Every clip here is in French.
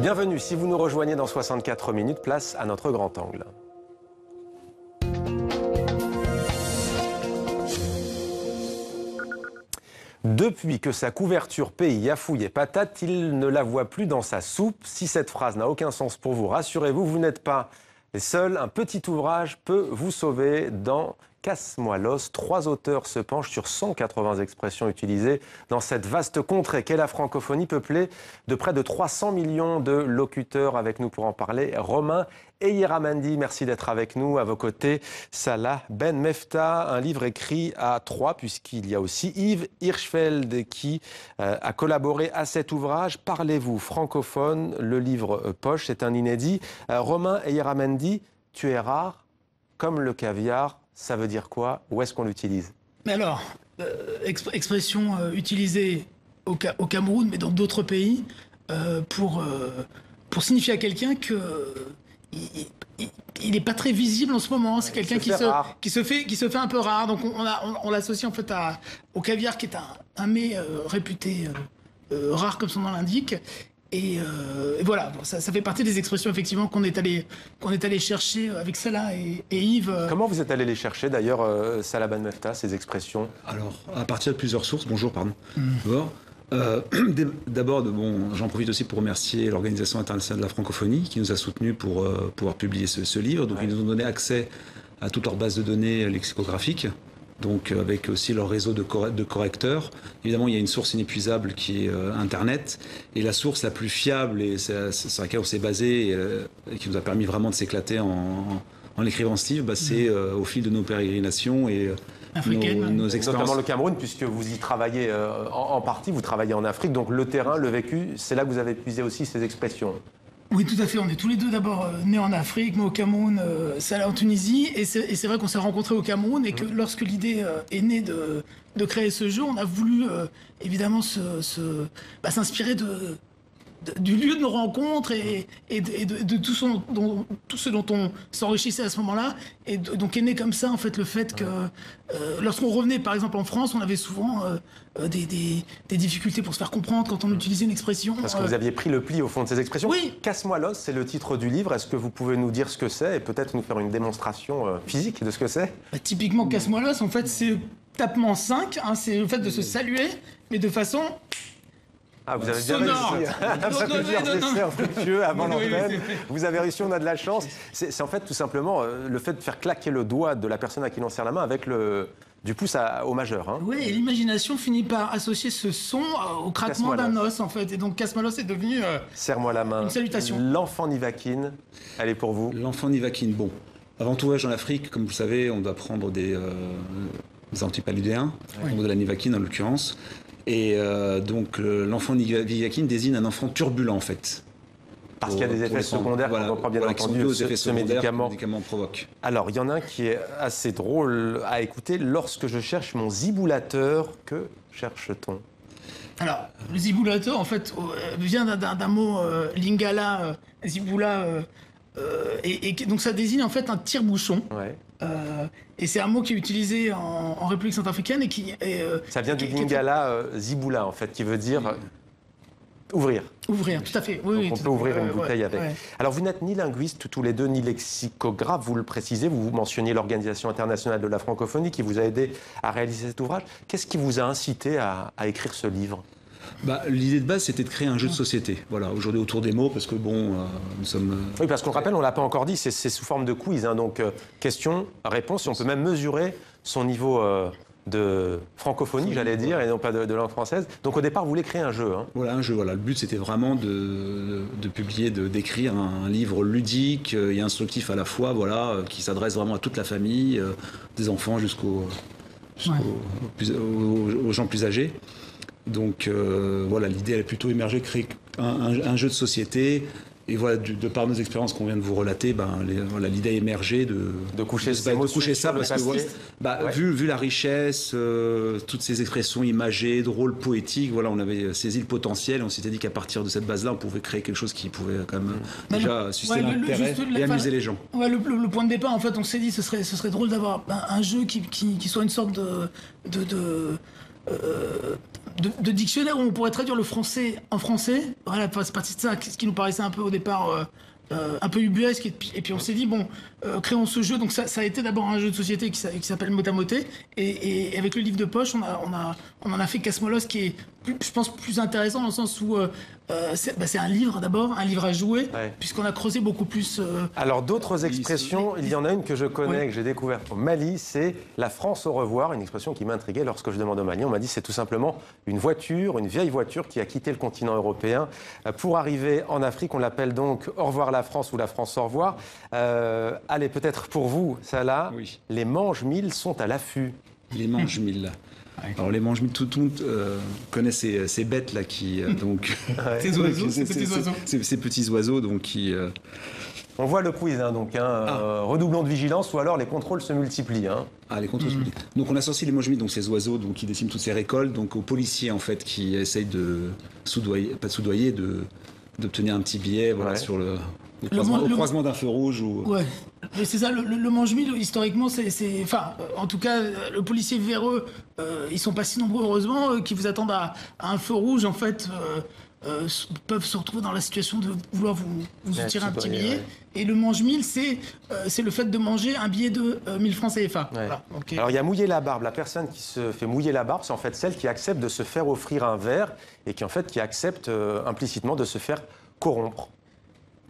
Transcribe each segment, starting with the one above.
Bienvenue, si vous nous rejoignez dans 64 minutes, place à notre grand angle. Depuis que sa couverture paye Yafouille et patate, il ne la voit plus dans sa soupe. Si cette phrase n'a aucun sens pour vous, rassurez-vous, vous n'êtes pas les seuls. Un petit ouvrage peut vous sauver dans Casse-moi l'os. 3 auteurs se penchent sur 180 expressions utilisées dans cette vaste contrée qu'est la francophonie, peuplée de près de 300 millions de locuteurs. Avec nous pour en parler, Romain Eyramandi, merci d'être avec nous. À vos côtés, Salah Ben Mefta, un livre écrit à 3, puisqu'il y a aussi Yves Hirschfeld qui a collaboré à cet ouvrage. Parlez-vous francophone, le livre poche, c'est un inédit. Romain Eyramandi, tu es rare, comme le caviar. Ça veut dire quoi? Où est-ce qu'on l'utilise? Mais alors, expression utilisée au Cameroun, mais dans d'autres pays, pour signifier à quelqu'un que il n'est pas très visible en ce moment. C'est quelqu'un qui se fait un peu rare. Donc on l'associe en fait au caviar, qui est un mets réputé rare, comme son nom l'indique. Et voilà, ça fait partie des expressions effectivement qu'on est allé chercher avec Salah et Yves. Comment vous êtes allé les chercher d'ailleurs, Salah Ben Mefta, ces expressions? Alors, à partir de plusieurs sources. Bonjour, pardon. D'abord, j'en profite aussi pour remercier l'Organisation internationale de la francophonie qui nous a soutenus pour pouvoir publier ce livre. Donc, ils nous ont donné accès à toute leur base de données lexicographiques. Donc avec aussi leur réseau de correcteurs. Évidemment, il y a une source inépuisable qui est Internet. Et la source la plus fiable, et c'est sur laquelle on s'est basé, et qui nous a permis vraiment de s'éclater en écrivant ce livre, c'est au fil de nos pérégrinations et nos expériences. Notamment le Cameroun, puisque vous y travaillez en partie, vous travaillez en Afrique. Donc le terrain, le vécu, c'est là que vous avez puisé aussi ces expressions. Oui, tout à fait. On est tous les deux d'abord nés en Afrique, moi au Cameroun, Salah en Tunisie. Et c'est vrai qu'on s'est rencontrés au Cameroun et que lorsque l'idée est née de créer ce jeu, on a voulu évidemment s'inspirer du lieu de nos rencontres et de tout ce dont on s'enrichissait à ce moment-là. Et donc est né comme ça, en fait, le fait que lorsqu'on revenait, par exemple, en France, on avait souvent des difficultés pour se faire comprendre quand on utilisait une expression. Parce que vous aviez pris le pli au fond de ces expressions. Oui. Casse-moi l'os, c'est le titre du livre. Est-ce que vous pouvez nous dire ce que c'est et peut-être nous faire une démonstration physique de ce que c'est? Typiquement, casse-moi l'os, en fait, c'est tapement 5, c'est le fait de se saluer, mais de façon... Ah, vous avez bien sonore. réussi. Après plusieurs essais infructueux avant l'antenne. Vous avez réussi, on a de la chance. C'est en fait tout simplement le fait de faire claquer le doigt de la personne à qui l'on serre la main avec du pouce au majeur. Hein. Oui, et l'imagination finit par associer ce son au craquement d'un os, en fait. Et donc, casse-moi l'os est devenu serre-moi la main. Une salutation. L'enfant Nivakine, elle est pour vous. L'enfant Nivakine, bon. Avant tout voyage en Afrique, comme vous le savez, on doit prendre des antipaludéens, de la Nivakine en l'occurrence. Et donc l'enfant Nivakine désigne un enfant turbulent en fait. Parce qu'il y a des effets secondaires, voilà, on comprend bien entendu ce médicament provoque. Alors il y en a un qui est assez drôle à écouter. Lorsque je cherche mon ziboulateur, que cherche-t-on? Alors le ziboulateur en fait vient d'un mot lingala, ziboula, et donc ça désigne en fait un tire-bouchon. Ouais. Et c'est un mot qui est utilisé en République centrafricaine et qui est... ça vient du lingala ziboula, en fait, qui veut dire ouvrir. Ouvrir, tout à fait. Oui, on peut ouvrir une bouteille avec. Ouais. Alors, vous n'êtes ni linguiste tous les deux, ni lexicographe, vous le précisez. Vous mentionniez l'Organisation internationale de la francophonie qui vous a aidé à réaliser cet ouvrage. Qu'est-ce qui vous a incité à écrire ce livre? L'idée de base, c'était de créer un jeu de société. Voilà, aujourd'hui autour des mots, parce que nous sommes... Oui, parce qu'on rappelle, on ne l'a pas encore dit, c'est sous forme de quiz. Hein, donc, question, réponse, et on peut même mesurer son niveau de francophonie, j'allais dire, et non pas de langue française. Donc, au départ, vous voulez créer un jeu. Hein. Voilà, un jeu. Voilà. Le but, c'était vraiment d'écrire, d'écrire un livre ludique et instructif à la fois, voilà, qui s'adresse vraiment à toute la famille, des enfants aux gens plus âgés. Donc voilà, l'idée elle a plutôt émergé, créer un jeu de société. Et voilà, de par nos expériences qu'on vient de vous relater, l'idée a émergé de coucher ça, parce que vu la richesse, toutes ces expressions imagées, drôles, poétiques, voilà, on avait saisi le potentiel. On s'était dit qu'à partir de cette base-là, on pouvait créer quelque chose qui pouvait quand même déjà susciter l'intérêt et amuser les gens. Ouais, le point de départ, en fait, on s'est dit ce serait drôle d'avoir un jeu qui soit une sorte de dictionnaire où on pourrait traduire le français en français. Voilà, c'est parti de ça, ce qui nous paraissait un peu au départ un peu ubuesque. Et puis on s'est dit, bon, créons ce jeu. Donc ça a été d'abord un jeu de société qui s'appelle Motamoté. Et avec le livre de poche, on en a fait Casmolos qui est, je pense, plus intéressant dans le sens où c'est un livre d'abord, un livre à jouer, puisqu'on a creusé beaucoup plus. Alors d'autres expressions, il y en a une que je connais, que j'ai découverte au Mali, c'est la France au revoir, une expression qui m'intriguait lorsque je demande au Mali. On m'a dit c'est tout simplement une voiture, une vieille voiture qui a quitté le continent européen pour arriver en Afrique. On l'appelle donc au revoir la France ou la France au revoir. Allez, peut-être pour vous, ça là, les manges-mille sont à l'affût. Les manges-mille. Alors les manges-mille, tout le monde connaît ces bêtes là qui donc ces oiseaux, ces petits oiseaux donc qui. On voit le quiz, hein, donc redoublons de vigilance ou alors les contrôles se multiplient. Hein. Ah, les contrôles se multiplient. Donc on associe les manges-mille, donc ces oiseaux donc qui déciment toutes ces récoltes, donc aux policiers en fait qui essayent de soudoyer, pas de soudoyer, d'obtenir un petit billet, voilà, sur au croisement d'un feu rouge ou. Ouais, c'est ça. Le mange-mille historiquement, enfin, en tout cas, le policier véreux, ils sont pas si nombreux heureusement, qui vous attendent à un feu rouge en fait. Peuvent se retrouver dans la situation de vouloir vous tirer un petit billet. Et le mange-mille, c'est le fait de manger un billet de 1000 francs CFA. Voilà. Okay. Alors il y a mouiller la barbe. La personne qui se fait mouiller la barbe, c'est en fait celle qui accepte de se faire offrir un verre et qui accepte implicitement de se faire corrompre.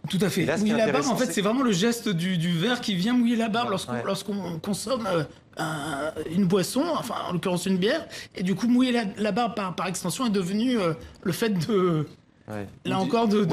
Tout à fait. Mouiller la barbe, en fait, c'est vraiment le geste du verre qui vient mouiller la barbe lorsqu'on consomme une boisson, enfin en l'occurrence une bière, et du coup mouiller la barbe par extension est devenu le fait de, là encore, de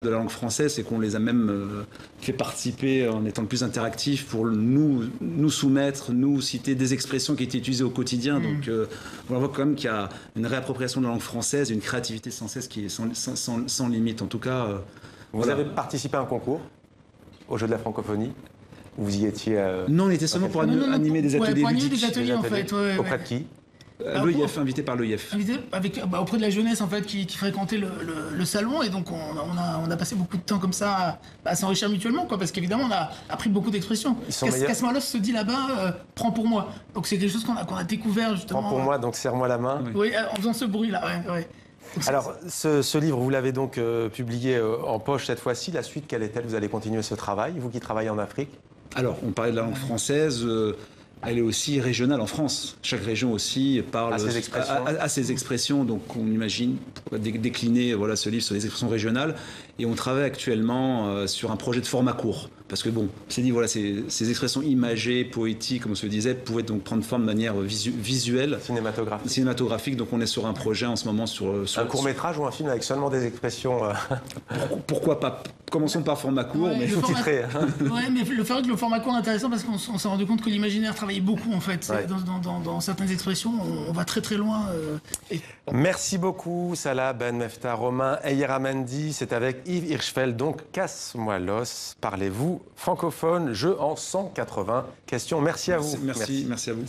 de la langue française, c'est qu'on les a même fait participer en étant le plus interactif pour nous soumettre, nous citer des expressions qui étaient utilisées au quotidien. Donc on voit quand même qu'il y a une réappropriation de la langue française, une créativité sans cesse qui est sans limite. En tout cas, vous avez participé à un concours au Jeu de la francophonie. Vous y étiez Non, on était seulement pour animer des ateliers ludiques. Des ateliers, en fait. Auprès de qui? L'EIF, invité par l'EIF. Auprès de la jeunesse en fait qui fréquentait le salon, et donc on a passé beaucoup de temps comme ça à s'enrichir mutuellement, quoi, parce qu'évidemment on a appris beaucoup d'expressions. Kasmalos se dit là-bas, prends pour moi. Donc c'est quelque chose qu'on a découvert justement. Prends pour moi, donc serre-moi la main. Oui, en faisant ce bruit là. Ouais. Alors ce livre, vous l'avez donc publié en poche cette fois-ci. La suite, quelle est-elle? Vous allez continuer ce travail, vous qui travaillez en Afrique? Alors on parlait de la langue française. Elle est aussi régionale en France. Chaque région aussi parle à ses expressions. Donc on imagine décliner ce livre sur les expressions régionales. Et on travaille actuellement sur un projet de format court. Parce que bon, on s'est dit, ces expressions imagées, poétiques, comme on se le disait, pouvaient donc prendre forme de manière visuelle. Cinématographique. Donc on est sur un projet en ce moment sur un court-métrage ou un film avec seulement des expressions Pourquoi pas? Commençons par format court, mais sous-titré. Mais le format court est intéressant parce qu'on s'est rendu compte que l'imaginaire travaillait beaucoup en fait. Ouais. Dans certaines expressions, on va très très loin. Merci beaucoup Salah Ben Mefta, Romain Eyeramendi. C'est avec Yves Hirschfeld, donc Kasmalos. Parlez-vous francophone, jeu en 180 questions. Merci à vous. Merci à vous.